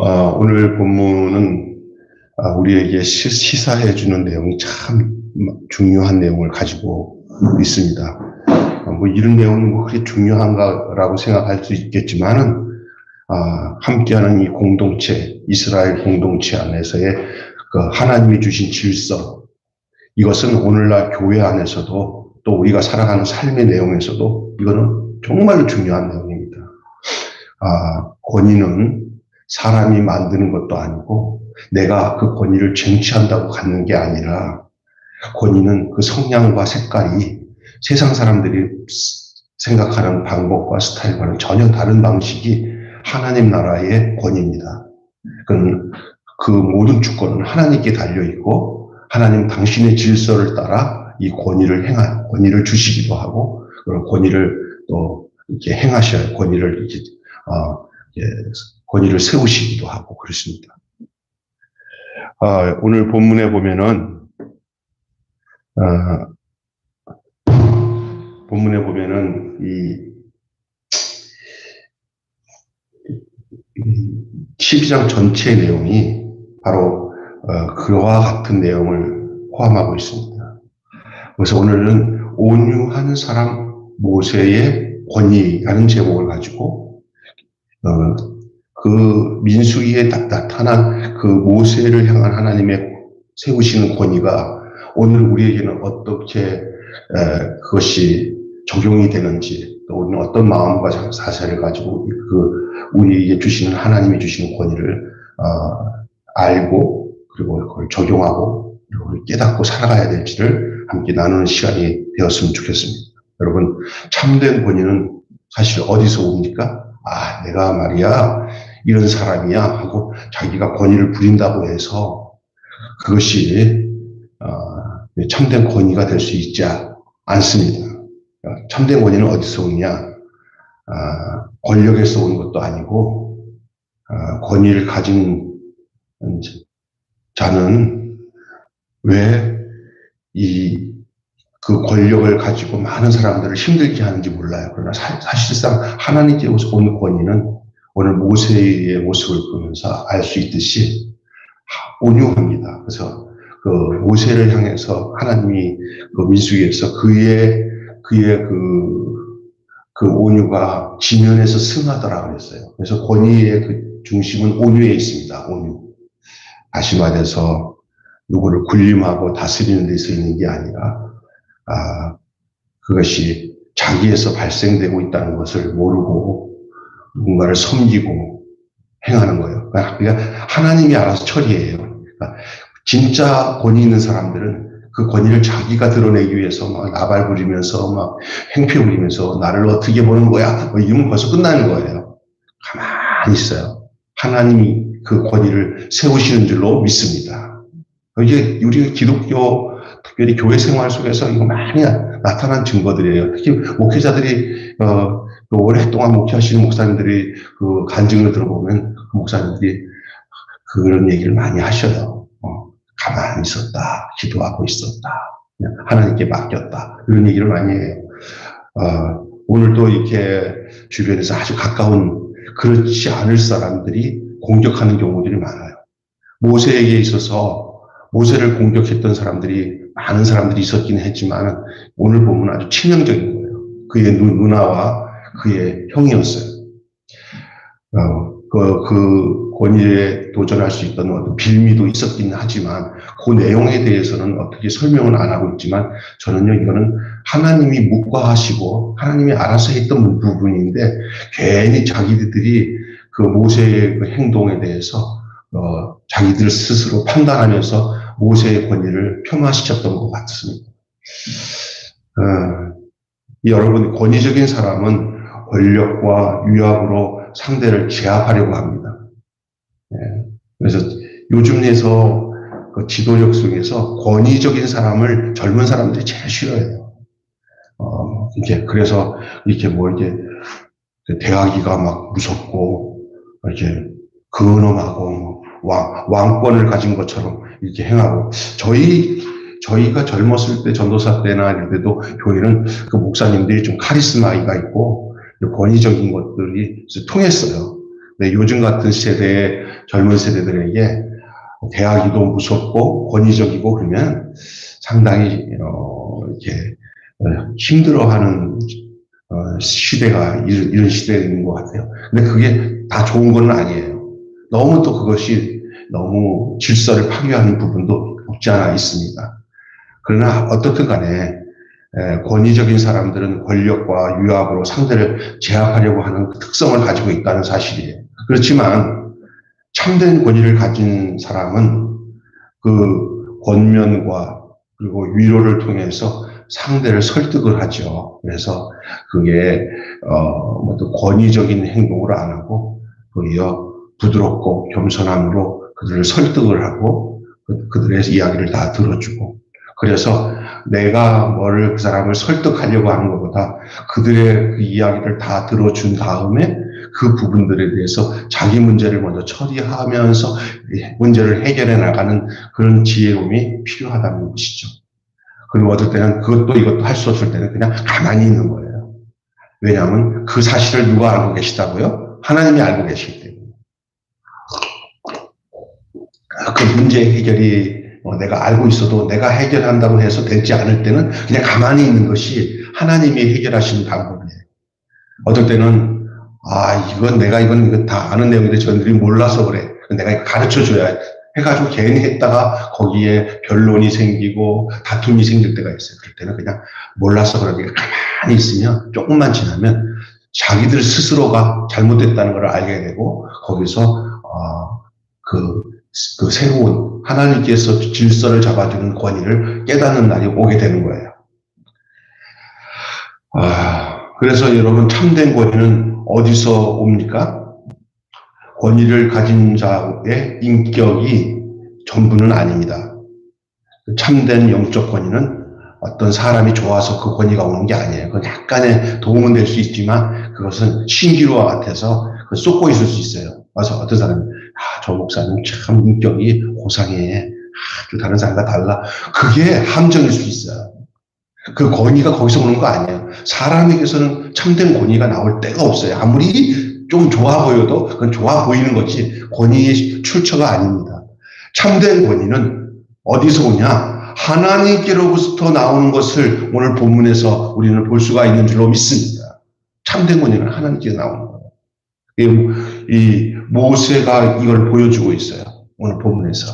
오늘 본문은 우리에게 시사해주는 내용이 참 중요한 내용을 가지고 있습니다. 뭐 이런 내용이 뭐 그렇게 중요한가라고 생각할 수 있겠지만은, 함께하는 이 공동체, 이스라엘 공동체 안에서의 그 하나님이 주신 질서, 이것은 오늘날 교회 안에서도 또 우리가 살아가는 삶의 내용에서도 이거는 정말로 중요한 내용입니다. 권위는 사람이 만드는 것도 아니고 내가 그 권위를 쟁취한다고 갖는 게 아니라, 권위는 그 성향과 색깔이 세상 사람들이 생각하는 방법과 스타일과는 전혀 다른 방식이 하나님 나라의 권위입니다. 그 모든 주권은 하나님께 달려있고, 하나님 당신의 질서를 따라 이 권위를 주시기도 하고, 그런 권위를 또 이렇게 행하셔야 권위를 세우시기도 하고 그렇습니다. 오늘 본문에 보면은, 이 12장 전체 내용이 바로 그와 같은 내용을 포함하고 있습니다. 그래서 오늘은 온유한 사람 모세의 권위라는 제목을 가지고 그 민수기에 나타난 그 모세를 향한 하나님의 세우시는 권위가 오늘 우리에게는 어떻게 그것이 적용이 되는지, 또 우리는 어떤 마음과 사세를 가지고 우리에게 주시는 하나님이 주시는 권위를 알고, 그리고 그걸 적용하고, 그리고 깨닫고 살아가야 될지를 함께 나누는 시간이 되었으면 좋겠습니다. 여러분, 참된 권위는 사실 어디서 옵니까? 내가 말이야 이런 사람이야 하고 자기가 권위를 부린다고 해서 그것이 참된 권위가 될 수 있지 않습니다. 참된 권위는 어디서 오냐? 권력에서 온 것도 아니고, 권위를 가진 자는 왜 그 권력을 가지고 많은 사람들을 힘들게 하는지 몰라요. 그러나 사실상 하나님께서 온 권위는 오늘 모세의 모습을 보면서 알 수 있듯이 온유합니다. 그래서 그 모세를 향해서 하나님이 그 민수기에서 그의 그 온유가 지면에서 승하더라 그랬어요. 그래서 권위의 그 중심은 온유에 있습니다. 온유. 다시 말해서 누구를 군림하고 다스리는 데서 있는 게 아니라, 그것이 자기에서 발생되고 있다는 것을 모르고 누군가를 섬기고 행하는 거예요. 그러니까 하나님이 알아서 처리해요. 그러니까 진짜 권위 있는 사람들은 그 권위를 자기가 드러내기 위해서 막 나발 부리면서 막 행패 부리면서 나를 어떻게 보는 거야? 이러면 벌써 끝나는 거예요. 가만히 있어요. 하나님이 그 권위를 세우시는 줄로 믿습니다. 이게 우리 기독교, 특별히 교회 생활 속에서 이거 많이 나타난 증거들이에요. 특히 목회자들이, 오랫동안 목회하시는 목사님들이 그 간증을 들어보면 그 목사님들이 그런 얘기를 많이 하셔요. 가만히 있었다. 기도하고 있었다. 그냥 하나님께 맡겼다. 이런 얘기를 많이 해요. 오늘도 이렇게 주변에서 아주 가까운 그렇지 않을 사람들이 공격하는 경우들이 많아요. 모세에게 있어서 모세를 공격했던 많은 사람들이 있었긴 했지만 오늘 보면 아주 치명적인 거예요. 그의 누나와 그의 형이었어요. 그 권위에 도전할 수 있던 어떤 빌미도 있었긴 하지만 그 내용에 대해서는 어떻게 설명은 안 하고 있지만, 저는요, 이거는 하나님이 묵과하시고 하나님이 알아서 했던 부분인데, 괜히 자기들이 그 모세의 그 행동에 대해서 자기들 스스로 판단하면서 모세의 권위를 폄하시켰던 것 같습니다. 여러분, 권위적인 사람은 권력과 위압으로 상대를 제압하려고 합니다. 그래서 요즘에서 그 지도력 속에서 권위적인 사람을 젊은 사람들이 제일 싫어해요. 그래서 이렇게 대하기가 막 무섭고, 이렇게 근엄하고, 왕권을 가진 것처럼 이렇게 행하고, 저희가 젊었을 때, 전도사 때나 이럴 때도 교회는 그 목사님들이 좀 카리스마가 있고, 권위적인 것들이 통했어요. 근데 요즘 같은 세대의 젊은 세대들에게 대하기도 무섭고 권위적이고 그러면 상당히 이렇게 힘들어하는 시대가 이런 시대가 있는 것 같아요. 근데 그게 다 좋은 건 아니에요. 너무 또 그것이 너무 질서를 파괴하는 부분도 없지 않아 있습니다. 그러나 어떻든 간에 권위적인 사람들은 권력과 유압으로 상대를 제압하려고 하는 특성을 가지고 있다는 사실이에요. 그렇지만 참된 권위를 가진 사람은 그 권면과 그리고 위로를 통해서 상대를 설득을 하죠. 그래서 그게 권위적인 행동을 안 하고 오히려 부드럽고 겸손함으로 그들을 설득을 하고 그들의 이야기를 다 들어주고, 그래서 내가 그 사람을 설득하려고 하는 것보다 그들의 그 이야기를 다 들어준 다음에 그 부분들에 대해서 자기 문제를 먼저 처리하면서 문제를 해결해 나가는 그런 지혜로움이 필요하다는 것이죠. 그리고 어떨 때는 이것도 할 수 없을 때는 그냥 가만히 있는 거예요. 왜냐하면 그 사실을 누가 알고 계시다고요? 하나님이 알고 계시기 때문에. 그 문제 해결이 내가 알고 있어도 내가 해결한다고 해서 되지 않을 때는 그냥 가만히 있는 것이 하나님이 해결하시는 방법이에요. 어떨 때는 이건 다 아는 내용인데 저들이 몰라서 그래. 내가 가르쳐 줘야 해가지고 괜히 했다가 거기에 변론이 생기고 다툼이 생길 때가 있어요. 그럴 때는 그냥 몰라서 그러니까 가만히 있으면 조금만 지나면 자기들 스스로가 잘못됐다는 걸 알게 되고 거기서 그 새로운 하나님께서 질서를 잡아주는 권위를 깨닫는 날이 오게 되는 거예요. 그래서 여러분, 참된 권위는 어디서 옵니까? 권위를 가진 자의 인격이 전부는 아닙니다. 참된 영적 권위는 어떤 사람이 좋아서 그 권위가 오는 게 아니에요. 그건 약간의 도움은 될 수 있지만 그것은 신기루와 같아서 쏟고 있을 수 있어요. 와서 어떤 사람이 저 목사님 참 인격이 고상해. 아주 다른 사람과 달라. 그게 함정일 수 있어요. 그 권위가 거기서 오는 거 아니에요. 사람에게서는 참된 권위가 나올 때가 없어요. 아무리 좀 좋아 보여도 그건 좋아 보이는 거지 권위의 출처가 아닙니다. 참된 권위는 어디서 오냐? 하나님께로부터 나오는 것을 오늘 본문에서 우리는 볼 수가 있는 줄로 믿습니다. 참된 권위는 하나님께서 나오는 거예요. 이 모세가 이걸 보여주고 있어요. 오늘 본문에서.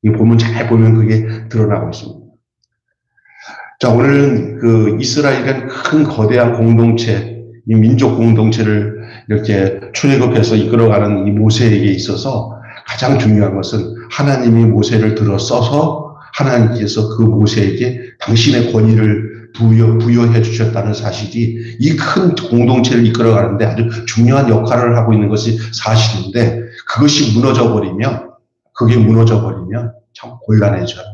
이 본문 잘 보면 그게 드러나고 있습니다. 자, 오늘은 그 이스라엘은 큰 거대한 공동체, 이 민족 공동체를 이렇게 출애굽해서 이끌어가는 이 모세에게 있어서 가장 중요한 것은 하나님이 모세를 들어 써서 하나님께서 그 모세에게 당신의 권위를 부여해 주셨다는 사실이 이 큰 공동체를 이끌어가는데 아주 중요한 역할을 하고 있는 것이 사실인데, 그것이 그게 무너져 버리면 참 곤란해져요.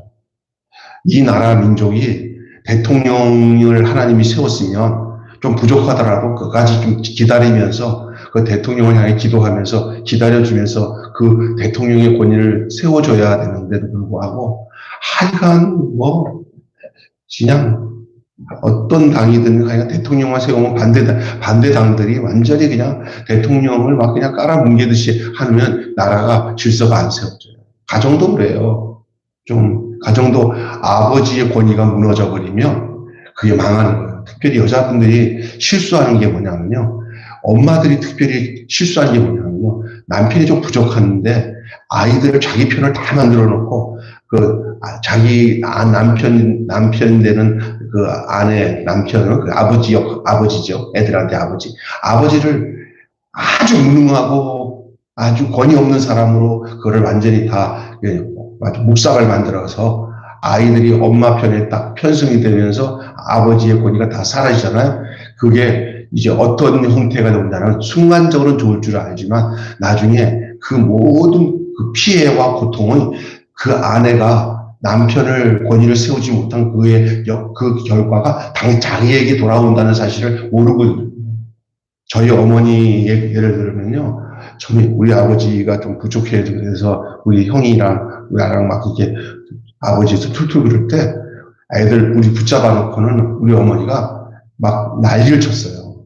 이 나라 민족이 대통령을 하나님이 세웠으면 좀 부족하더라도 그까지 좀 기다리면서 그 대통령을 향해 기도하면서 기다려주면서 그 대통령의 권위를 세워줘야 되는데도 불구하고 하여간 그냥 어떤 당이든 그냥 대통령만 세우면 반대당들이 완전히 그냥 대통령을 막 그냥 깔아뭉개듯이 하면 나라가 질서가 안 세워져요. 가정도 그래요. 가정도 아버지의 권위가 무너져 버리면 그게 망하는 거예요. 특별히 여자분들이 실수하는 게 뭐냐면요. 엄마들이 특별히 실수하는 게 뭐냐면요. 남편이 좀 부족한데 아이들을 자기 편을 다 만들어 놓고 자기 남편 되는 그 아내 남편은 그 아버지죠. 애들한테 아버지를 아주 무능하고 아주 권위 없는 사람으로 그거를 완전히 다 묵사발 만들어서 아이들이 엄마 편에 딱 편승이 되면서 아버지의 권위가 다 사라지잖아요. 그게 이제 어떤 형태가 된다면 순간적으로는 좋을 줄 알지만 나중에 그 모든 그 피해와 고통은 그 아내가 남편을 권위를 세우지 못한 그 결과가 자기에게 돌아온다는 사실을 모르고, 저희 어머니 예를 들면요. 우리 아버지가 좀 부족해 그래서 우리 형이랑 나랑 막 이렇게 아버지에서 툴툴 그럴 때 애들 우리 붙잡아 놓고는 우리 어머니가 막 난리를 쳤어요.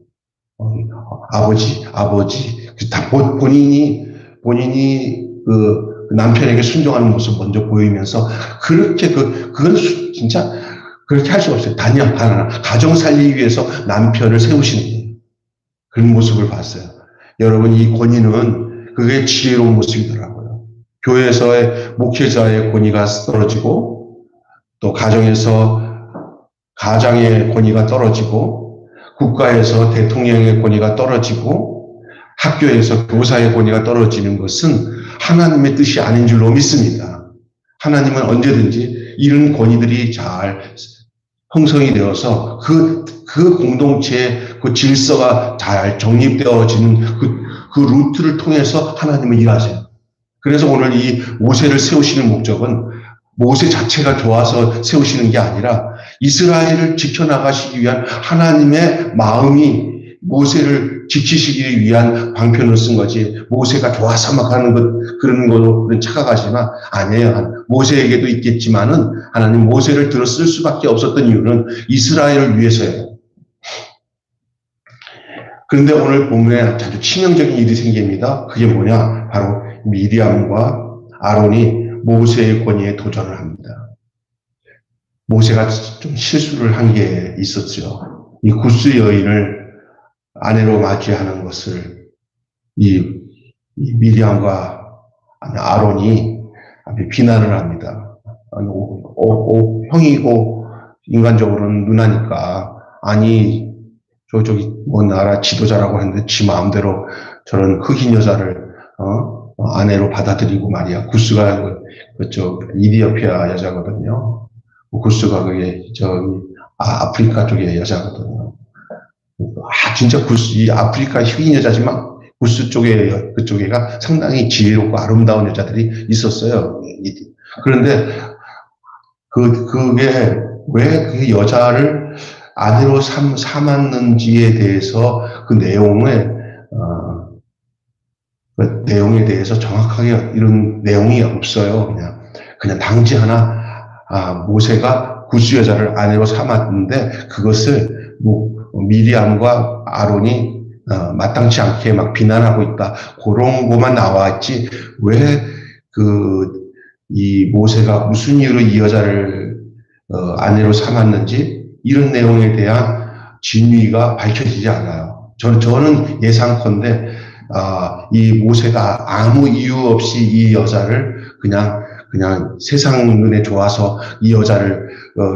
아버지 본인이 그 남편에게 순종하는 모습 먼저 보이면서 그렇게 그건 진짜 그렇게 할 수가 없어요. 단연 하나 가정 살리기 위해서 남편을 세우시는 거예요. 그런 모습을 봤어요. 여러분, 이 권위는 그게 지혜로운 모습이더라고요. 교회에서의 목회자의 권위가 떨어지고, 또 가장의 권위가 떨어지고, 국가에서 대통령의 권위가 떨어지고, 학교에서 교사의 권위가 떨어지는 것은 하나님의 뜻이 아닌 줄로 믿습니다. 하나님은 언제든지 이런 권위들이 잘 형성이 되어서 그 공동체의 그 질서가 잘 정립되어지는 그 루트를 통해서 하나님은 일하세요. 그래서 오늘 이 모세를 세우시는 목적은 모세 자체가 좋아서 세우시는 게 아니라 이스라엘을 지켜나가시기 위한 하나님의 마음이 모세를 지키시기 위한 방편으로 쓴 거지, 모세가 좋아서 막 하는 그런 거로 착각하지만 아니에요. 모세에게도 있겠지만은 하나님 모세를 들어 쓸 수밖에 없었던 이유는 이스라엘을 위해서예요. 그런데 오늘 본문에 아주 치명적인 일이 생깁니다. 그게 뭐냐? 바로 미디암과 아론이 모세의 권위에 도전을 합니다. 모세가 좀 실수를 한 게 있었죠. 이 구스 여인을 아내로 맞이하는 것을 이 미디암과 아론이 비난을 합니다. 형이고 인간적으로는 누나니까, 아니 저기 뭐 나라 지도자라고 했는데 지 마음대로 저런 흑인 여자를 아내로 받아들이고 말이야. 구스가 그쪽 이디오피아 여자거든요. 구스가 그게 저기 아프리카 쪽의 여자거든요. 진짜 이 아프리카 흑인 여자지만 구스 쪽에 그쪽에가 상당히 지혜롭고 아름다운 여자들이 있었어요. 그런데 그게 왜 그 여자를 아내로 삼았는지에 대해서 그 내용에 대해서 정확하게 이런 내용이 없어요. 그냥 당시 하나 모세가 구스 여자를 아내로 삼았는데 그것을 미리암과 아론이 마땅치 않게 막 비난하고 있다, 그런 것만 나와있지, 왜 이 모세가 무슨 이유로 이 여자를 아내로 삼았는지 이런 내용에 대한 진위가 밝혀지지 않아요. 저는 예상컨대 이 모세가 아무 이유 없이 이 여자를 그냥 세상 눈에 좋아서 이 여자를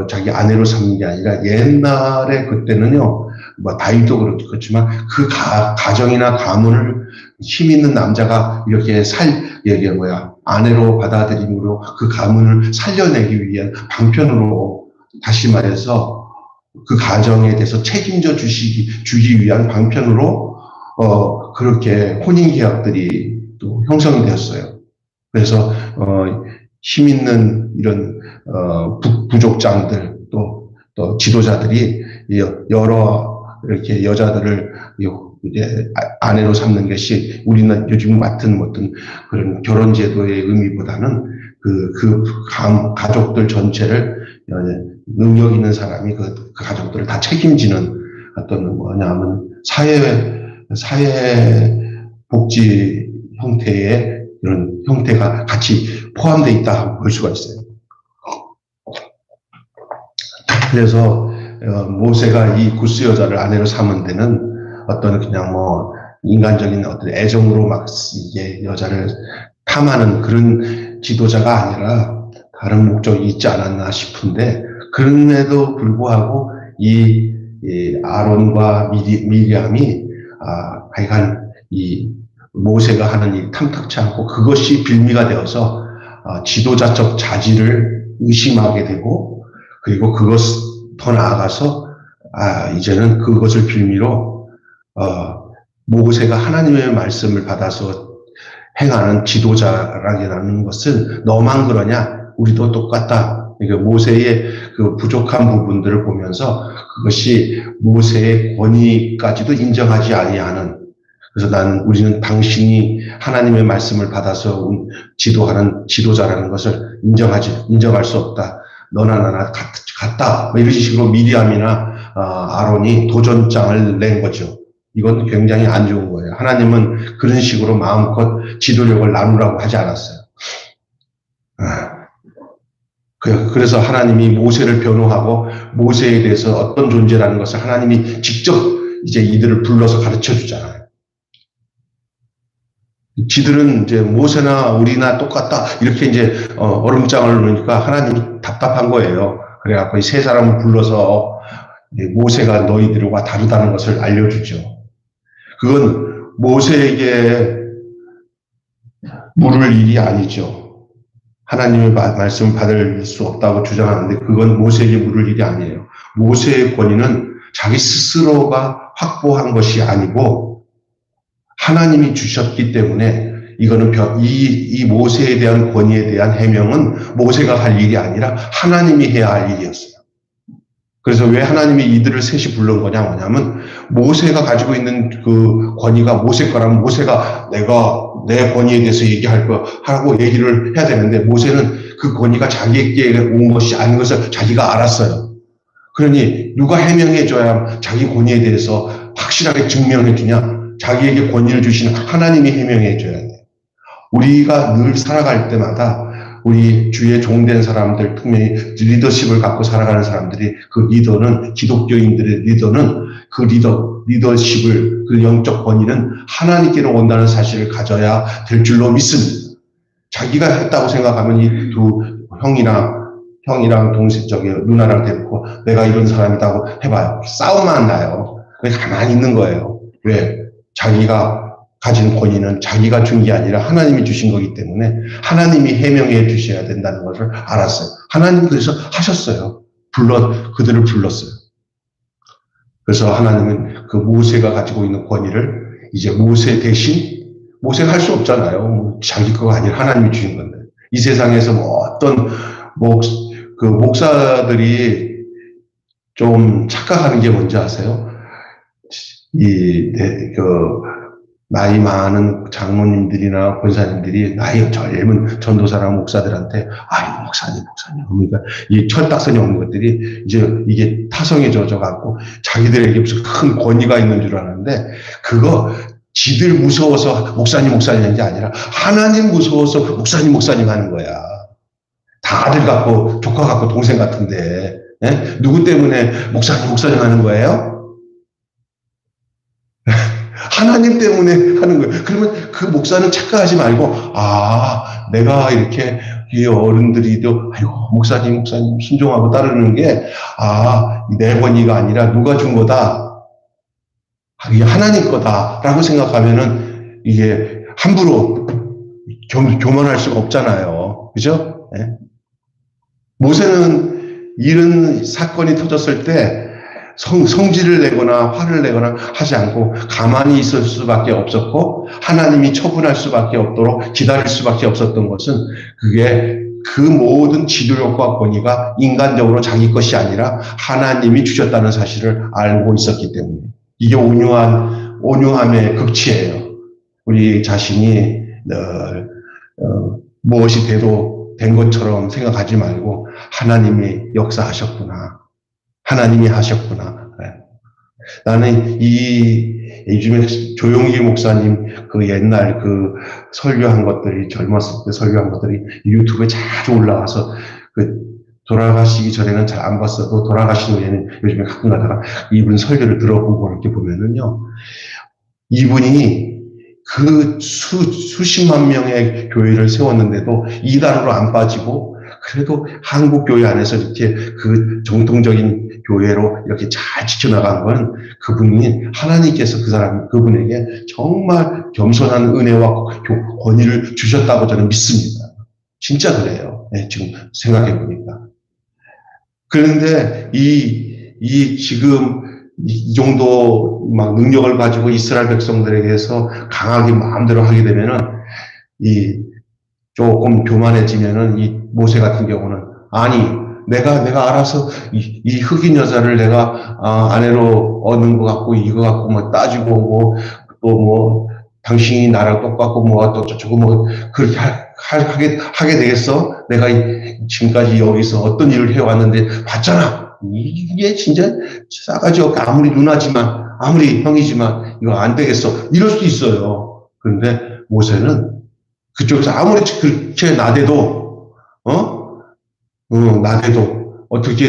자기 아내로 삼는 게 아니라, 옛날에 그때는요, 뭐 다윗도 그렇지만 그 가정이나 가문을 힘 있는 남자가 이렇게 아내로 받아들임으로 그 가문을 살려내기 위한 방편으로, 다시 말해서 그 가정에 대해서 책임져 주기 위한 방편으로 그렇게 혼인 계약들이 또 형성이 되었어요. 그래서 힘 있는 이런 부족장들 또 지도자들이 여러 이렇게 여자들을 이제 아내로 삼는 것이 우리는 요즘 맡은 어떤 그런 결혼 제도의 의미보다는 그 가족들 전체를 능력 있는 사람이 그 가족들을 다 책임지는 어떤 뭐냐면 사회 복지 형태의 이런 형태가 같이 포함되어 있다고 볼 수가 있어요. 그래서 모세가 이 구스 여자를 아내로 삼은 데는 어떤 그냥 뭐 인간적인 어떤 애정으로 막 이게 여자를 탐하는 그런 지도자가 아니라 다른 목적이 있지 않았나 싶은데, 그럼에도 불구하고 이 아론과 미리암이 하여간 이 모세가 하는 일이 탐탁치 않고 그것이 빌미가 되어서 지도자적 자질을 의심하게 되고, 그리고 더 나아가서 이제는 그것을 빌미로 모세가 하나님의 말씀을 받아서 행하는 지도자라는 것은 너만 그러냐? 우리도 똑같다. 그러니까 모세의 그 부족한 부분들을 보면서 그것이 모세의 권위까지도 인정하지 아니하는, 그래서 우리는 당신이 하나님의 말씀을 받아서 지도하는 지도자라는 것을 인정할 수 없다. 너나 나나 같다. 이런 식으로 미리암이나 아론이 도전장을 낸 거죠. 이건 굉장히 안 좋은 거예요. 하나님은 그런 식으로 마음껏 지도력을 나누라고 하지 않았어요. 그래서 하나님이 모세를 변호하고 모세에 대해서 어떤 존재라는 것을 하나님이 직접 이제 이들을 불러서 가르쳐 주잖아요. 지들은 이제 모세나 우리나 똑같다 이렇게 이제 얼음장을 놓으니까 하나님이 답답한 거예요. 그래갖고 이 세 사람을 불러서 모세가 너희들과 다르다는 것을 알려주죠. 그건 모세에게 물을 일이 아니죠. 하나님의 말씀을 받을 수 없다고 주장하는데 그건 모세에게 물을 일이 아니에요. 모세의 권위는 자기 스스로가 확보한 것이 아니고 하나님이 주셨기 때문에 이거는 이 모세에 대한 권위에 대한 해명은 모세가 할 일이 아니라 하나님이 해야 할 일이었어요. 그래서 왜 하나님이 이들을 셋이 부른 거냐 뭐냐면 모세가 가지고 있는 그 권위가 모세 거라면 모세가 내가 내 권위에 대해서 얘기할 거 하고 얘기를 해야 되는데 모세는 그 권위가 자기에게 온 것이 아닌 것을 자기가 알았어요. 그러니 누가 해명해 줘야 자기 권위에 대해서 확실하게 증명해 주냐? 자기에게 권위를 주신 하나님이 해명해 줘야 돼요. 우리가 늘 살아갈 때마다 우리 주의 종된 사람들, 특히 리더십을 갖고 살아가는 사람들이 그 리더는 기독교인들의 리더는 그 리더십을 그 영적 권위는 하나님께로 온다는 사실을 가져야 될 줄로 믿습니다. 자기가 했다고 생각하면 이 두 형이랑 동생 누나랑 데리고 내가 이런 사람이라고 해봐요. 싸움만 안 나요. 그냥 가만히 있는 거예요. 왜? 자기가 가진 권위는 자기가 준 게 아니라 하나님이 주신 거기 때문에 하나님이 해명해 주셔야 된다는 것을 알았어요. 하나님 그래서 하셨어요. 그들을 불렀어요. 그래서 하나님은 그 모세가 가지고 있는 권위를 이제 모세 대신 모세가 할 수 없잖아요. 자기 거가 아니라 하나님이 주신 건데 이 세상에서 어떤 목사들이 좀 착각하는 게 뭔지 아세요? 나이 많은 장로님들이나 권사님들이 나이 젊은 전도사나 목사들한테 목사님 그러니까 이 철딱선이 없는 것들이 이제 이게 타성에 젖어갖고 자기들에게 무슨 큰 권위가 있는 줄 아는데 그거 지들 무서워서 목사님 하는 게 아니라 하나님 무서워서 목사님 하는 거야. 다 아들 같고 조카 같고 동생 같은데 누구 때문에 목사님 하는 거예요? 하나님 때문에 하는 거예요. 그러면 그 목사는 착각하지 말고 내가 이렇게 이 어른들이도 목사님 순종하고 따르는 게 내 권위가 아니라 누가 준 거다. 이게 하나님 거다라고 생각하면은 이게 함부로 교만할 수가 없잖아요. 그죠? 네? 모세는 이런 사건이 터졌을 때 성질을 내거나 화를 내거나 하지 않고 가만히 있을 수밖에 없었고 하나님이 처분할 수밖에 없도록 기다릴 수밖에 없었던 것은 그게 그 모든 지도력과 권위가 인간적으로 자기 것이 아니라 하나님이 주셨다는 사실을 알고 있었기 때문에 이게 온유함의 극치예요. 우리 자신이 무엇이 돼도 된 것처럼 생각하지 말고 하나님이 역사하셨구나. 하나님이 하셨구나. 나는 요즘에 조용기 목사님 그 옛날 그 설교한 것들이 젊었을 때 설교한 것들이 유튜브에 자주 올라와서 돌아가시기 전에는 잘 안 봤어도 돌아가신 후에는 요즘에 가끔 가다가 이분 설교를 들어보고 이렇게 보면은요. 이분이 그 수십만 명의 교회를 세웠는데도 이단으로 안 빠지고 그래도 한국 교회 안에서 이렇게 그 정통적인 교회로 이렇게 잘 지켜나간 건 그분이 하나님께서 그분에게 정말 겸손한 은혜와 권위를 주셨다고 저는 믿습니다. 진짜 그래요. 네, 지금 생각해 보니까. 그런데 지금 이 정도 막 능력을 가지고 이스라엘 백성들에게서 강하게 마음대로 하게 되면은 조금 교만해지면은 이 모세 같은 경우는 내가 알아서 이 흑인 여자를 내가 아내로 얻는 것 같고 이거 갖고 뭐 따지고 오고 또 당신이 나랑 똑같고 또 저거 그렇게 하게 되겠어? 내가 지금까지 여기서 어떤 일을 해왔는데 봤잖아. 이게 진짜 싸가지 없게 아무리 누나지만 아무리 형이지만 이거 안 되겠어. 이럴 수도 있어요. 그런데 모세는 그쪽에서 아무리 그렇게 나대도, 나대도, 어떻게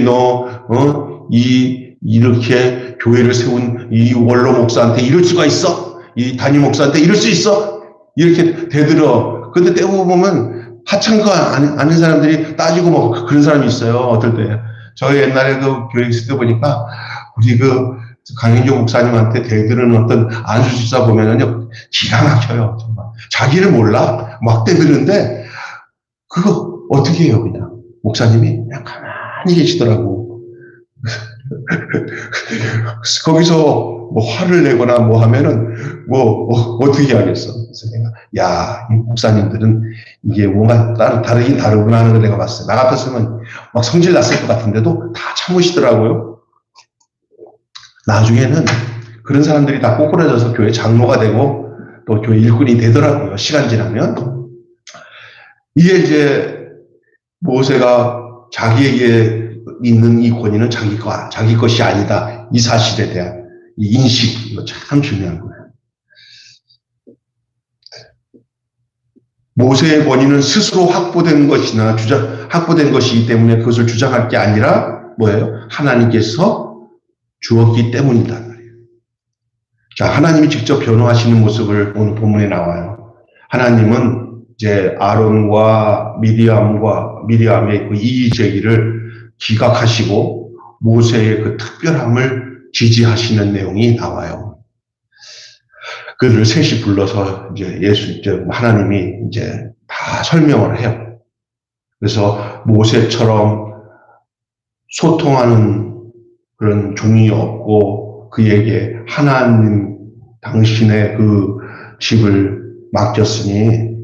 이렇게 교회를 세운 이 원로 목사한테 이럴 수가 있어? 이 담임 목사한테 이럴 수 있어? 이렇게 대들어. 근데 때고 보면 하찮거 아는 사람들이 따지고 뭐 그런 사람이 있어요. 어떨 때. 저 옛날에 그 교회 있을 때 보니까 우리 강현종 목사님한테 대드는 어떤 안수집사 보면은요, 기가 막혀요. 정말. 자기를 몰라? 막 대드는데, 그거 어떻게 해요, 그냥. 목사님이 그냥 가만히 계시더라고. 거기서 뭐 화를 내거나 뭐 하면은, 어떻게 하겠어. 그래서 내가, 야, 이 목사님들은 이게 뭔가 다르긴 다르구나 하는 걸 내가 봤어요. 나 같았으면 막 성질 났을 것 같은데도 다 참으시더라고요. 나중에는 그런 사람들이 다 꼬꾸라져서 교회 장로가 되고 또 교회 일꾼이 되더라고요. 시간 지나면. 이게 이제 모세가 자기에게 있는 이 권위는 자기 것이 아니다. 이 사실에 대한 이 인식, 이거 참 중요한 거예요. 모세의 권위는 스스로 확보된 것이기 때문에 그것을 주장할 게 아니라 뭐예요? 하나님께서 주었기 때문이다 말이에요. 자, 하나님이 직접 변호하시는 모습을 오늘 본문에 나와요. 하나님은 이제 아론과 미리암의 그 이의 제기를 기각하시고 모세의 그 특별함을 지지하시는 내용이 나와요. 그들을 셋이 불러서 이제 하나님이 이제 다 설명을 해요. 그래서 모세처럼 소통하는 그런 종이 없고 그에게 하나님 당신의 그 집을 맡겼으니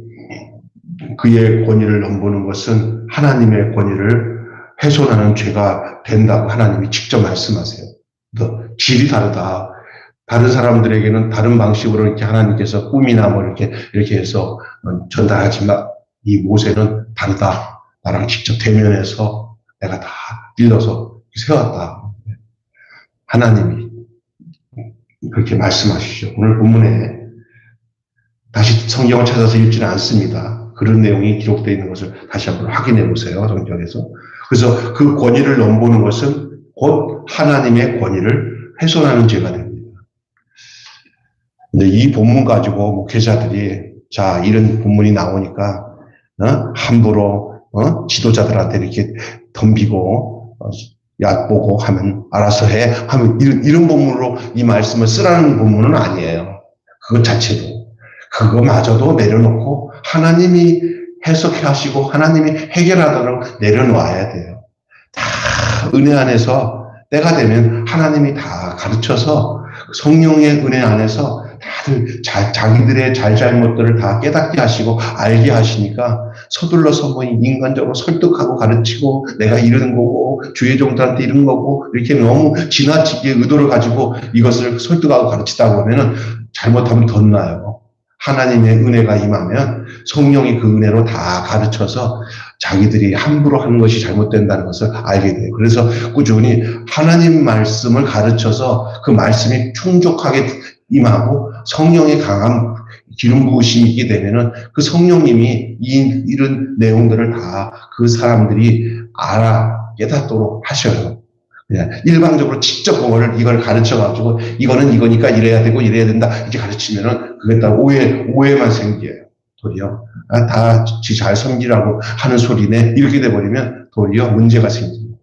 그의 권위를 넘보는 것은 하나님의 권위를 훼손하는 죄가 된다고 하나님이 직접 말씀하세요. 질이 다르다. 다른 사람들에게는 다른 방식으로 이렇게 하나님께서 꿈이나 뭐 이렇게 해서 전달하지만 이 모세는 다르다. 나랑 직접 대면해서 내가 다 일러서 세웠다. 하나님이 그렇게 말씀하시죠. 오늘 본문에 다시 성경을 찾아서 읽지는 않습니다. 그런 내용이 기록되어 있는 것을 다시 한번 확인해 보세요. 성경에서. 그래서 그 권위를 넘보는 것은 곧 하나님의 권위를 훼손하는 죄가 됩니다. 근데 이 본문 가지고 목회자들이 자 이런 본문이 나오니까 함부로 지도자들한테 이렇게 덤비고 얕보고 하면 알아서 해 하면 이런 본문으로 이 말씀을 쓰라는 본문은 아니에요. 그것 자체도 그거마저도 내려놓고 하나님이 해석해 하시고 하나님이 해결하도록 내려놓아야 돼요. 다 은혜 안에서 때가 되면 하나님이 다 가르쳐서 성령의 은혜 안에서 다들 자기들의 잘잘못들을 다 깨닫게 하시고 알게 하시니까 서둘러서 뭐 인간적으로 설득하고 가르치고 내가 이러는 거고 주의 종들한테 이런 거고 이렇게 너무 지나치게 의도를 가지고 이것을 설득하고 가르치다 보면은 잘못하면 덧나요. 하나님의 은혜가 임하면 성령이 그 은혜로 다 가르쳐서 자기들이 함부로 하는 것이 잘못된다는 것을 알게 돼요. 그래서 꾸준히 하나님 말씀을 가르쳐서 그 말씀이 충족하게 임하고 성령의 강한 기름 부으심이 있게 되면은 그 성령님이 이런 내용들을 다 그 사람들이 알아 깨닫도록 하셔요. 그냥 일방적으로 직접 이걸 가르쳐가지고 이거는 이거니까 이래야 되고 이래야 된다 이렇게 가르치면은 그게 다 오해만 생겨요. 도리어 다 지 잘 섬기라고 하는 소리네 이렇게 돼버리면 도리어 문제가 생깁니다.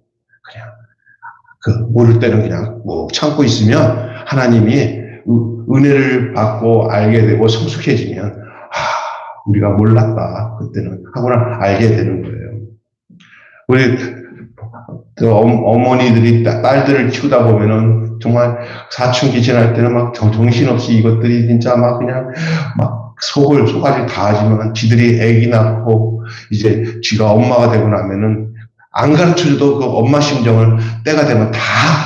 그냥 모를 때는 그냥 참고 있으면 하나님이 은혜를 받고 알게 되고 성숙해지면 우리가 몰랐다 그때는 하고나 알게 되는 거예요. 우리 어머니들이 딸들을 키우다 보면은 정말 사춘기 지날 때는 막 정신없이 이것들이 진짜 막 그냥 막 속아지를 다 하지만 지들이 애기 낳고 이제 쥐가 엄마가 되고 나면은 안 가르쳐줘도 그 엄마 심정을 때가 되면 다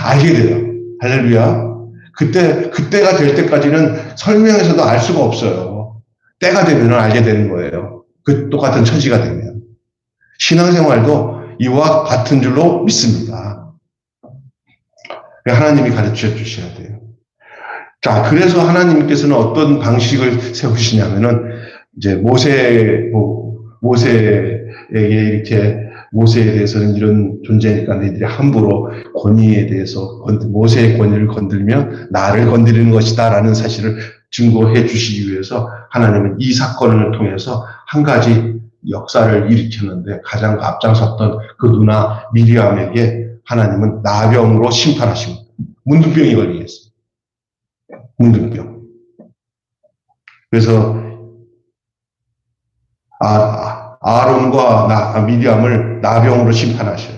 알게 돼요. 할렐루야. 그때가 될 때까지는 설명해서도 알 수가 없어요. 때가 되면 알게 되는 거예요. 그 똑같은 처지가 되면. 신앙생활도 이와 같은 줄로 믿습니다. 하나님이 가르쳐 주셔야 돼요. 자, 그래서 하나님께서는 어떤 방식을 세우시냐면은, 이제 모세에게 이렇게, 모세에 대해서는 이런 존재니까 너희들이 함부로 권위에 대해서, 모세의 권위를 건들면 나를 건드리는 것이다 라는 사실을 증거해 주시기 위해서 하나님은 이 사건을 통해서 한 가지 역사를 일으켰는데, 가장 앞장섰던 그 누나 미리암에게 하나님은 나병으로 심판하십니다. 문둥병이 걸리게 했어요. 문둥병. 그래서 아론과 미리암을 나병으로 심판하셔요.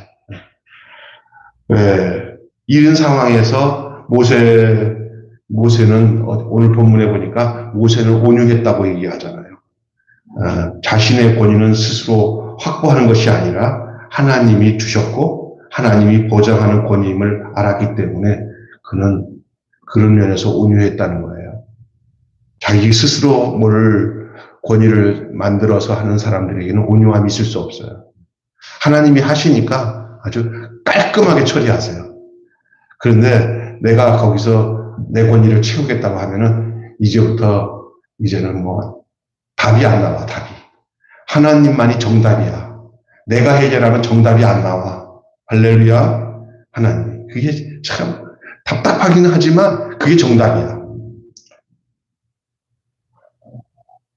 이런 상황에서 모세는 오늘 본문에 보니까 모세는 온유했다고 얘기하잖아요. 자신의 권위는 스스로 확보하는 것이 아니라 하나님이 주셨고 하나님이 보장하는 권위임을 알았기 때문에 그는 그런 면에서 온유했다는 거예요. 자기 스스로 권위를 만들어서 하는 사람들에게는 온유함이 있을 수 없어요. 하나님이 하시니까 아주 깔끔하게 처리하세요. 그런데 내가 거기서 내 권위를 채우겠다고 하면은 이제는 답이 안 나와, 답이. 하나님만이 정답이야. 내가 해결하면 정답이 안 나와. 할렐루야, 하나님. 그게 참 답답하기는 하지만 그게 정답이야.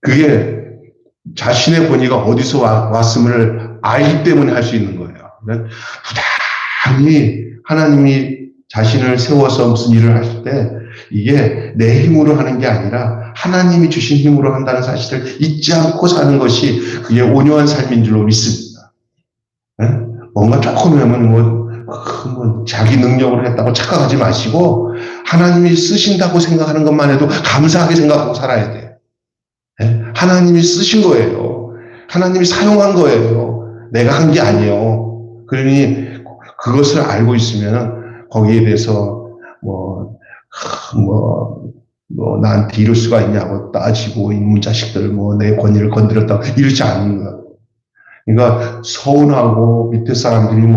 그게 자신의 권위가 어디서 왔음을 알기 때문에 할 수 있는 거예요. 부단히 하나님이 자신을 세워서 무슨 일을 하실 때 이게 내 힘으로 하는 게 아니라 하나님이 주신 힘으로 한다는 사실을 잊지 않고 사는 것이 그게 온유한 삶인 줄로 믿습니다. 뭔가 조금 하면 자기 능력으로 했다고 착각하지 마시고 하나님이 쓰신다고 생각하는 것만 해도 감사하게 생각하고 살아야 돼요. 하나님이 쓰신 거예요. 하나님이 사용한 거예요. 내가 한 게 아니에요. 그러니 그것을 알고 있으면 거기에 대해서 나한테 이럴 수가 있냐고 따지고 이놈 자식들 내 권위를 건드렸다고 이러지 않는 거야. 그러니까 서운하고 밑에 사람들이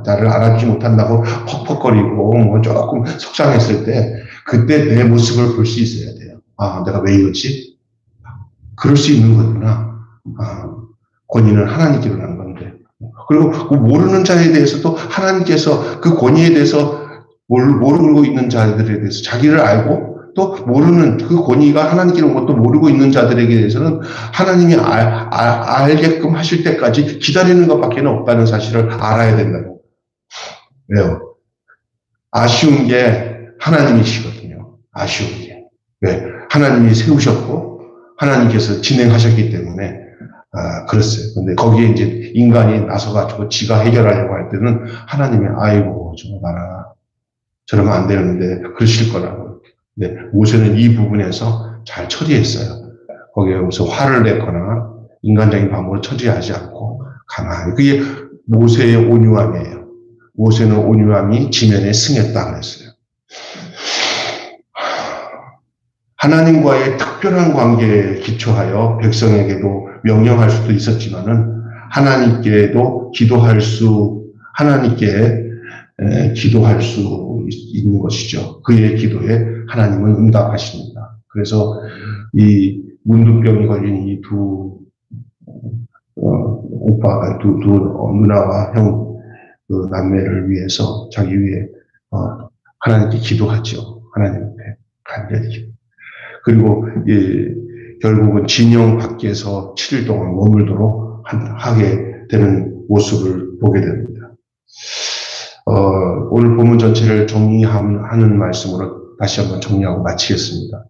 나를 알아주지 못한다고 퍽퍽거리고 조금 속상했을 때 그때 내 모습을 볼 수 있어야 돼요. 아, 내가 왜 이러지? 그럴 수 있는 거구나. 권위는 하나님께로 난 건데. 그리고 그 모르는 자에 대해서도 하나님께서 그 권위에 대해서 모르고 있는 자들에 대해서 자기를 알고 또 모르는 그 권위가 하나님께로 온 것도 모르고 있는 자들에게 대해서는 하나님이 알게끔 하실 때까지 기다리는 것밖에 없다는 사실을 알아야 된다고. 왜요? 아쉬운 게 하나님이시거든요. 아쉬운 게. 왜? 하나님이 세우셨고 하나님께서 진행하셨기 때문에 그랬어요. 근데 거기에 이제 인간이 나서가지고 지가 해결하려고 할 때는 하나님이 아이고 좀 봐라. 저러면 안 되는데 그러실 거라고. 근데 모세는 이 부분에서 잘 처리했어요. 거기에 무슨 화를 냈거나 인간적인 방법으로 처리하지 않고 가만히. 그게 모세의 온유함이에요. 모세는 온유함이 지면에 승했다 그랬어요. 하나님과의 특별한 관계에 기초하여 백성에게도 명령할 수도 있었지만은 하나님께 기도할 수 있는 것이죠. 그의 기도에 하나님은 응답하십니다. 그래서 이 문둥병이 걸린 이 두 누나와 형 남매를 위해서 자기 위해 하나님께 기도하죠. 하나님 앞에 간절히. 그리고 결국은 진영 밖에서 7일 동안 머물도록 하게 되는 모습을 보게 됩니다. 오늘 본문 전체를 정리하는 말씀으로 다시 한번 정리하고 마치겠습니다.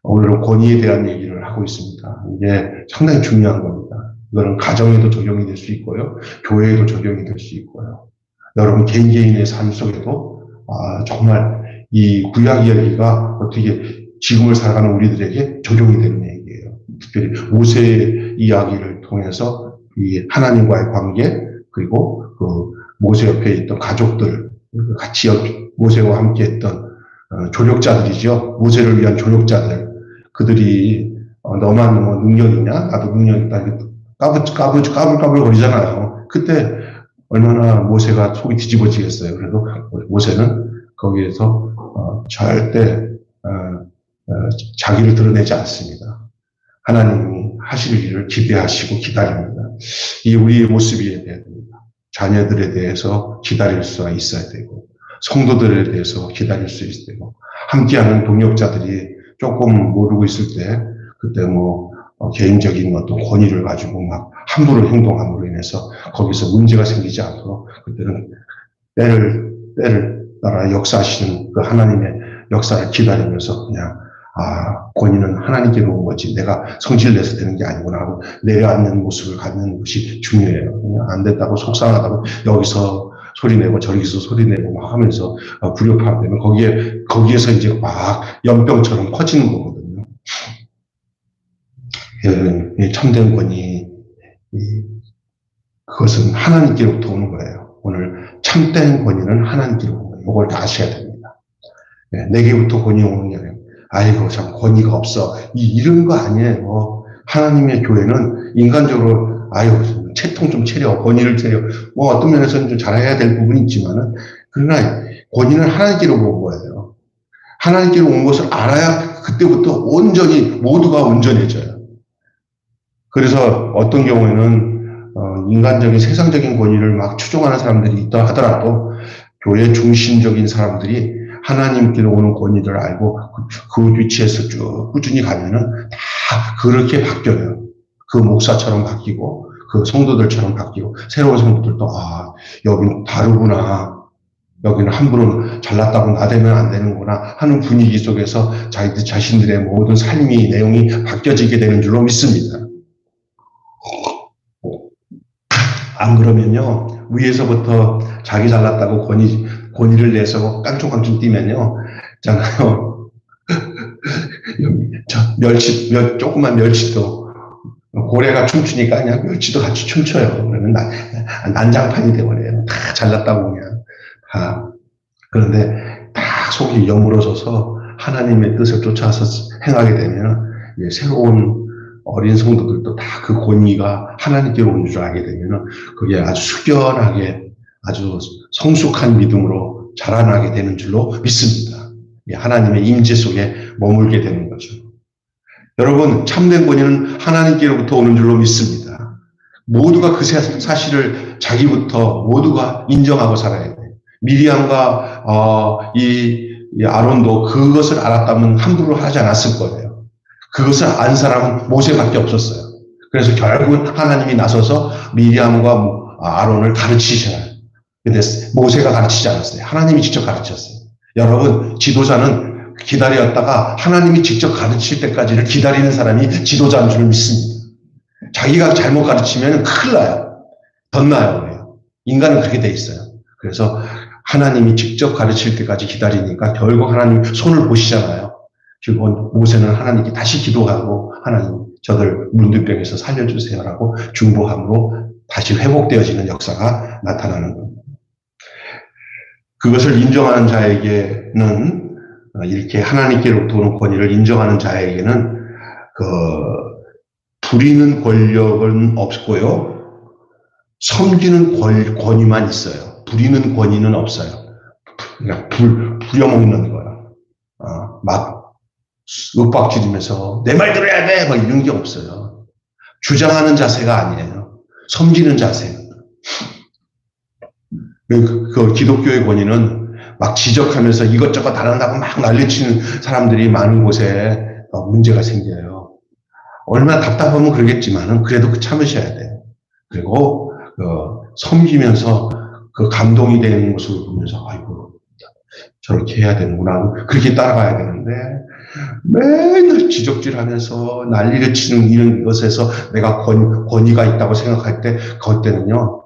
오늘은 권위에 대한 얘기를 하고 있습니다. 이게 상당히 중요한 겁니다. 이거는 가정에도 적용이 될 수 있고요. 교회에도 적용이 될 수 있고요. 여러분 개인의 삶 속에도 정말 이 구약 이야기가 어떻게 지금을 살아가는 우리들에게 적용이 되는 얘기예요. 특별히 모세의 이야기를 통해서 이 하나님과의 관계 그리고 그 모세 옆에 있던 가족들 같이 모세와 함께 했던 조력자들이죠. 모세를 위한 조력자들 그들이 너만 능력이냐 나도 능력 있다 까불까불 거리잖아요. 그때 얼마나 모세가 속이 뒤집어지겠어요. 그래도 모세는 거기에서 절대 자기를 드러내지 않습니다. 하나님이 하실 일을 기대하시고 기다립니다. 이 우리의 모습이어야 됩니다. 자녀들에 대해서 기다릴 수가 있어야 되고, 성도들에 대해서 기다릴 수 있어야 되고, 함께하는 동역자들이 조금 모르고 있을 때, 그때 개인적인 어떤 권위를 가지고 막 함부로 행동함으로 인해서 거기서 문제가 생기지 않도록, 그때는 때를 따라 역사하시는 그 하나님의 역사를 기다리면서 그냥, 권위는 하나님께로 온 거지 내가 성질 내서 되는 게 아니구나 하고 내려앉는 모습을 갖는 것이 중요해요. 그냥 안 됐다고 속상하다고 여기서 소리내고 저기서 소리내고 막 하면서 불협화되면 거기에서 이제 막 연병처럼 퍼지는 거거든요. 참된 권위, 그것은 하나님께로부터 오는 거예요. 오늘 참된 권위는 하나님께로 오는 거예요. 이걸 다 아셔야 됩니다. 내게부터 권위 오는 게 아니에요. 아이고 참 권위가 없어. 이런 거 아니에요. 하나님의 교회는 인간적으로 채통 좀 차려, 권위를 차려. 어떤 면에서는 좀 잘해야 될 부분이 있지만은 그러나 권위는 하나님께로 온 거예요. 하나님께로 온 것을 알아야 그때부터 온전히 모두가 온전해져요. 그래서 어떤 경우에는 인간적인 세상적인 권위를 막 추종하는 사람들이 있다 하더라도 교회 중심적인 사람들이 하나님께로 오는 권위를 알고 그 위치에서 쭉 꾸준히 가면은 다 그렇게 바뀌어요. 그 목사처럼 바뀌고 그 성도들처럼 바뀌고 새로운 성도들도 여기는 다르구나. 여기는 함부로 잘났다고 나대면 안 되는구나 하는 분위기 속에서 자기들 자신들의 모든 삶이 내용이 바뀌어지게 되는 줄로 믿습니다. 안 그러면요 위에서부터 자기 잘났다고 권위를 내서 깡총깡총 뛰면요 있잖아요. 조그만 멸치도 고래가 춤추니까 그냥 멸치도 같이 춤춰요. 그러면 난장판이 되어버려요. 다 잘났다고 그냥 다. 그런데 다 속이 여물어져서 하나님의 뜻을 쫓아서 행하게 되면 새로운 어린 성도들도 다 그 권위가 하나님께로 온 줄 알게 되면 그게 아주 숙연하게 아주 성숙한 믿음으로 자라나게 되는 줄로 믿습니다. 하나님의 임재 속에 머물게 되는 거죠. 여러분 참된 권위는 하나님께로부터 오는 줄로 믿습니다. 모두가 그 사실을 자기부터 모두가 인정하고 살아야 돼요. 미리암과 이 아론도 그것을 알았다면 함부로 하지 않았을 거예요. 그것을 안 사람은 모세밖에 없었어요. 그래서 결국은 하나님이 나서서 미리암과 아론을 가르치셔요. 근데 모세가 가르치지 않았어요. 하나님이 직접 가르쳤어요. 여러분 지도자는 기다렸다가 하나님이 직접 가르칠 때까지를 기다리는 사람이 지도자인 줄 믿습니다. 자기가 잘못 가르치면 큰일 나요. 덧나요. 인간은 그렇게 돼 있어요. 그래서 하나님이 직접 가르칠 때까지 기다리니까 결국 하나님 손을 보시잖아요. 결국 모세는 하나님께 다시 기도하고 하나님 저들 문둥병에서 살려주세요라고 중보함으로 다시 회복되어지는 역사가 나타나는 겁니다. 그것을 인정하는 자에게는 이렇게 하나님께로부터 오는 권위를 인정하는 자에게는 부리는 권력은 없고요. 섬기는 권위만 있어요. 부리는 권위는 없어요. 그냥 부려먹는 거야. 막 윽박지르면서 내 말 들어야 돼! 막 이런 게 없어요. 주장하는 자세가 아니에요. 섬기는 자세. 그 기독교의 권위는 막 지적하면서 이것저것 다른다고 막 난리치는 사람들이 많은 곳에 문제가 생겨요. 얼마나 답답하면 그러겠지만은 그래도 참으셔야 돼요. 그리고 섬기면서 그 감동이 되는 모습을 보면서 아이고 저렇게 해야 되는구나 그렇게 따라가야 되는데 맨날 지적질하면서 난리를 치는 이런 것에서 내가 권위가 있다고 생각할 때 그때는요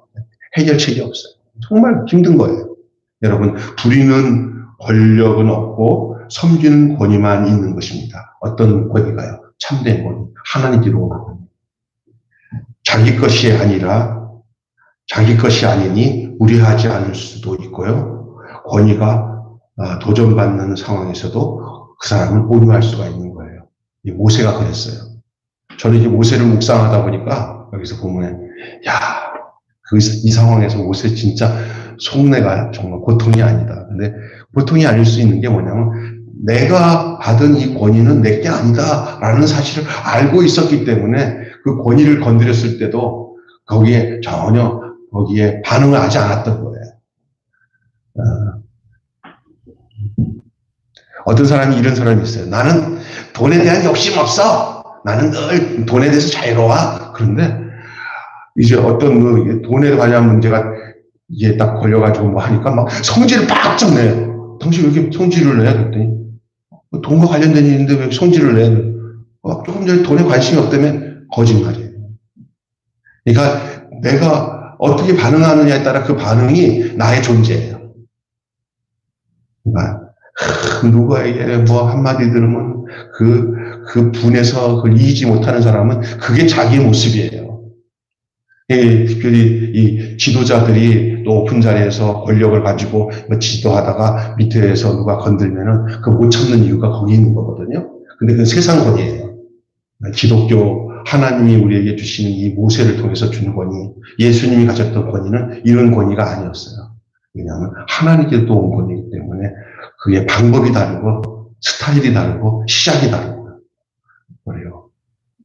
해결책이 없어요. 정말 힘든 거예요. 여러분 부리는 권력은 없고 섬기는 권위만 있는 것입니다. 어떤 권위가요? 참된 권위, 하나님께로 오는 권위. 자기 것이 아니라 자기 것이 아니니 무리하지 않을 수도 있고요. 권위가 도전받는 상황에서도 그 사람은 온유할 수가 있는 거예요. 모세가 그랬어요. 저는 이제 모세를 묵상하다 보니까 여기서 보면 이 상황에서 모세 진짜 속내가 정말 고통이 아니다. 근데 고통이 아닐 수 있는 게 뭐냐면 내가 받은 이 권위는 내 게 아니다라는 사실을 알고 있었기 때문에 그 권위를 건드렸을 때도 거기에 반응을 하지 않았던 거예요. 어떤 사람이 이런 사람이 있어요. 나는 돈에 대한 욕심 없어. 나는 늘 돈에 대해서 자유로워. 그런데 이제 어떤 돈에 관한 문제가 이게 딱 걸려가지고 뭐 하니까 막 성질을 빡 내요. 당신 왜 이렇게 성질을 내? 그랬더니 돈과 관련된 일인데 왜 성질을 내? 조금 전에 돈에 관심이 없다면 거짓말이에요. 그러니까 내가 어떻게 반응하느냐에 따라 그 반응이 나의 존재예요. 그러니까 누구에게 뭐 한마디 들으면 그 분에서 그걸 이기지 못하는 사람은 그게 자기의 모습이에요. 특별히 이 지도자들이 높은 자리에서 권력을 가지고 지도하다가 밑에서 누가 건들면은 그 못 참는 이유가 거기 있는 거거든요. 근데 그건 세상 권위예요. 기독교 하나님이 우리에게 주시는 이 모세를 통해서 주는 권위, 예수님이 가졌던 권위는 이런 권위가 아니었어요. 왜냐하면 하나님께서 온 권위이기 때문에 그게 방법이 다르고 스타일이 다르고 시작이 다르고 그래요.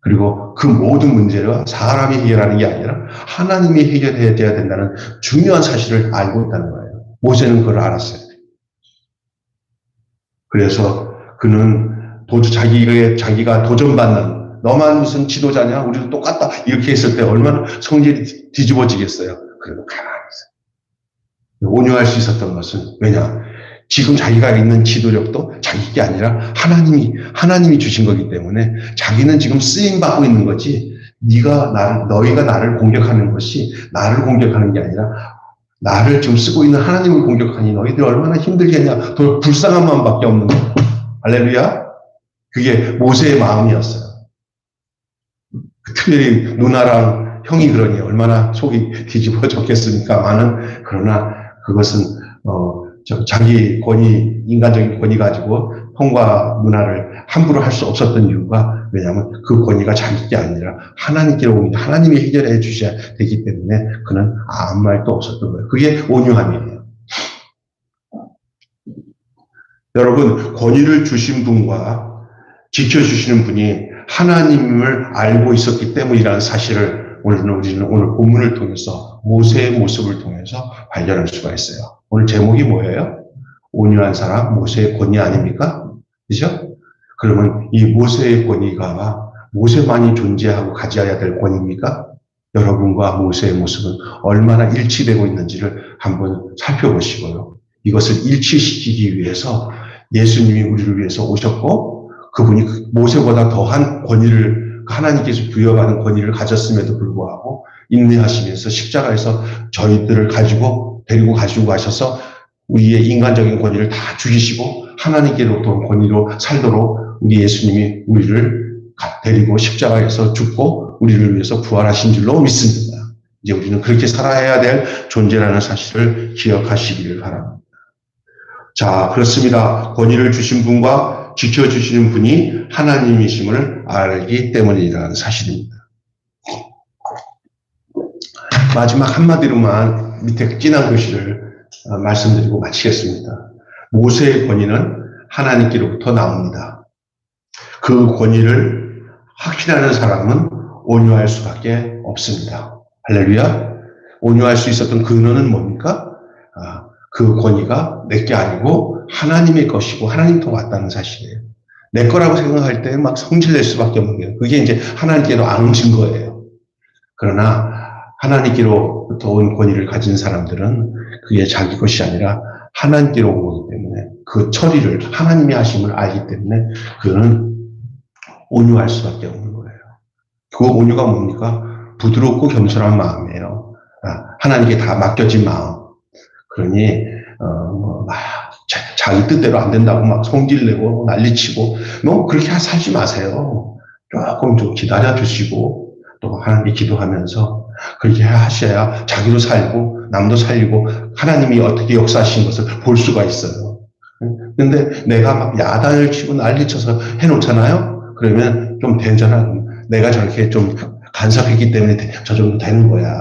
그리고 그 모든 문제를 사람이 해결하는 게 아니라 하나님이 해결해야 된다는 중요한 사실을 알고 있다는 거예요. 모세는 그걸 알았어요. 그래서 그는 자기가 도전받는 너만 무슨 지도자냐? 우리도 똑같다. 이렇게 했을 때 얼마나 성질이 뒤집어지겠어요. 그래도 가만히 있어요. 온유할 수 있었던 것은 왜냐? 지금 자기가 있는 지도력도 자기 게 아니라 하나님이 주신 거기 때문에 자기는 지금 쓰임받고 있는 거지 너희가 나를 공격하는 것이 나를 공격하는 게 아니라 나를 지금 쓰고 있는 하나님을 공격하니 너희들 얼마나 힘들겠냐. 더 불쌍한 마음밖에 없는 거예요. 할렐루야. 그게 모세의 마음이었어요. 특별히 누나랑 형이 그러니 얼마나 속이 뒤집어졌겠습니까만은 그러나 그것은 자기 권위, 인간적인 권위 가지고 형과 누나를 함부로 할 수 없었던 이유가 왜냐하면 그 권위가 자기 게 아니라 하나님께로 옵니다. 하나님이 해결해 주셔야 되기 때문에 그는 아무 말도 없었던 거예요. 그게 온유함이에요. 여러분, 권위를 주신 분과 지켜주시는 분이 하나님을 알고 있었기 때문이라는 사실을 우리는 오늘 본문을 통해서 모세의 모습을 통해서 발견할 수가 있어요. 오늘 제목이 뭐예요? 온유한 사람, 모세의 권위 아닙니까? 그죠? 그러면 이 모세의 권위가 모세만이 존재하고 가져야 될 권위입니까? 여러분과 모세의 모습은 얼마나 일치되고 있는지를 한번 살펴보시고요. 이것을 일치시키기 위해서 예수님이 우리를 위해서 오셨고 그분이 모세보다 더한 권위를 하나님께서 부여하는 권위를 가졌음에도 불구하고 인내하시면서 십자가에서 저희들을 데리고 가셔서 우리의 인간적인 권위를 다 죽이시고 하나님께로부터 권위로 살도록 우리 예수님이 우리를 데리고 십자가에서 죽고 우리를 위해서 부활하신 줄로 믿습니다. 이제 우리는 그렇게 살아야 될 존재라는 사실을 기억하시기를 바랍니다. 자, 그렇습니다. 권위를 주신 분과 지켜주시는 분이 하나님이심을 알기 때문이라는 사실입니다. 마지막 한마디로만 밑에 진한 글씨를 말씀드리고 마치겠습니다. 모세의 권위는 하나님께로부터 나옵니다. 그 권위를 확신하는 사람은 온유할 수밖에 없습니다. 할렐루야. 온유할 수 있었던 근원은 뭡니까? 그 권위가 내 게 아니고 하나님의 것이고 하나님부터 왔다는 사실이에요. 내 거라고 생각할 때 막 성질낼 수밖에 없는 거예요. 그게 이제 하나님께로 안 오신 거예요. 그러나 하나님께로부터 온 권위를 가진 사람들은 그게 자기 것이 아니라 하나님께로 온 거기 때문에 그 처리를 하나님이 하심을 알기 때문에 그는 온유할 수밖에 없는 거예요. 그 온유가 뭡니까? 부드럽고 겸손한 마음이에요. 하나님께 다 맡겨진 마음. 그러니 자기 뜻대로 안 된다고 막 성질내고 난리치고 너무 그렇게 살지 마세요. 조금 좀 기다려 주시고 또 하나님께 기도하면서 그렇게 하셔야 자기도 살고 남도 살리고 하나님이 어떻게 역사하신 것을 볼 수가 있어요. 근데 내가 막 야단을 치고 난리쳐서 해놓잖아요. 그러면 좀 되잖아. 내가 저렇게 좀 간섭했기 때문에 저 정도 되는 거야.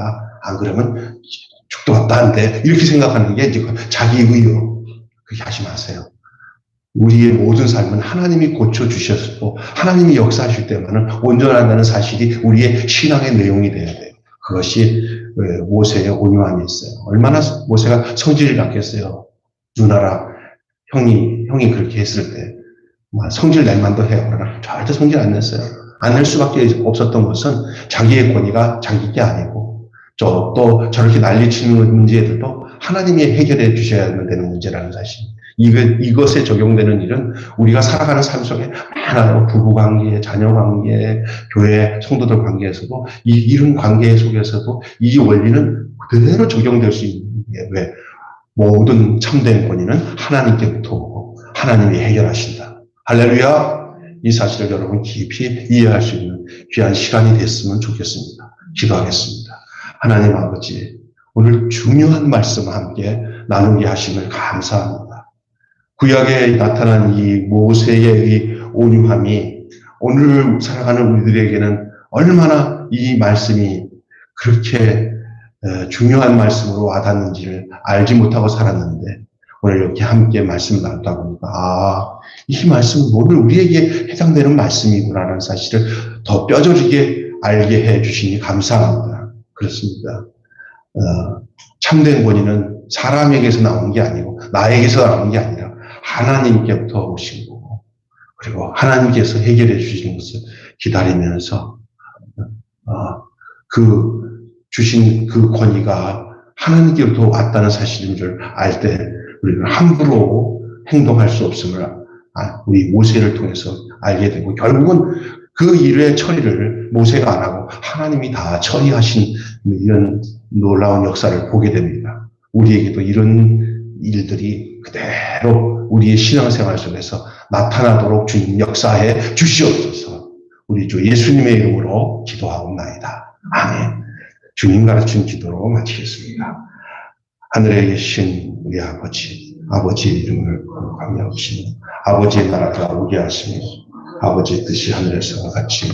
안 그러면 죽도 왔다는데 이렇게 생각하는 게 이제 자기 의요. 그렇게 하지 마세요. 우리의 모든 삶은 하나님이 고쳐주셨고 하나님이 역사하실 때만은 온전하다는 사실이 우리의 신앙의 내용이 되어야 돼요. 그것이 모세의 온유함이 있어요. 얼마나 모세가 성질을 났겠어요. 누나랑 형이 그렇게 했을 때 성질 낼 만도 해요. 그러나 절대 성질 안 냈어요. 안 낼 수밖에 없었던 것은 자기의 권위가 자기 게 아니고 또 저렇게 난리치는 문제들도 하나님이 해결해 주셔야 되는 문제라는 사실. 이것에 적용되는 일은 우리가 살아가는 삶 속에 많아요. 부부관계, 자녀관계, 교회, 성도들 관계에서도 이런 관계 속에서도 이 원리는 그대로 적용될 수 있는 게 왜? 모든 참된 권위는 하나님께부터 오고 하나님이 해결하신다. 할렐루야! 이 사실을 여러분 깊이 이해할 수 있는 귀한 시간이 됐으면 좋겠습니다. 기도하겠습니다. 하나님 아버지, 오늘 중요한 말씀 함께 나누게 하심을 감사합니다. 구약에 나타난 이 모세의 이 온유함이 오늘 살아가는 우리들에게는 얼마나 이 말씀이 그렇게 중요한 말씀으로 와닿는지를 알지 못하고 살았는데 오늘 이렇게 함께 말씀을 나누다 보니까 이 말씀은 오늘 우리에게 해당되는 말씀이구나라는 사실을 더 뼈저리게 알게 해주시니 감사합니다. 그렇습니다. 참된 권위는 사람에게서 나오는 게 아니고 나에게서 나오는 게 아니라 하나님께부터 오신 거고 그리고 하나님께서 해결해 주시는 것을 기다리면서 주신 그 권위가 하나님께부터 왔다는 사실인 줄 알 때 우리는 함부로 행동할 수 없음을 우리 모세를 통해서 알게 되고 결국은 그 일의 처리를 모세가 안 하고 하나님이 다 처리하신 이런 놀라운 역사를 보게 됩니다. 우리에게도 이런 일들이 그대로 우리의 신앙생활 속에서 나타나도록 주님 역사해 주시옵소서. 우리 주 예수님의 이름으로 기도하옵나이다. 아멘. 주님 가르친 기도로 마치겠습니다. 하늘에 계신 우리 아버지의 이름을 거룩하게 하시니 아버지의 나라가 오게 하시니 아버지의 뜻이 하늘에서 같이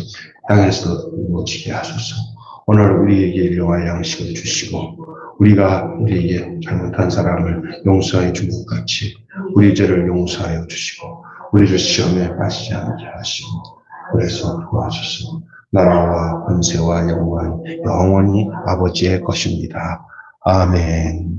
땅에서 이루어지게 하소서. 오늘 우리에게 일용할 양식을 주시고 우리가 우리에게 잘못한 사람을 용서해 준 것 같이 우리 죄를 용서하여 주시고 우리를 시험에 빠지지 않게 하시고 그래서 구하소서. 나라와 권세와 영광이 영원히 아버지의 것입니다. 아멘.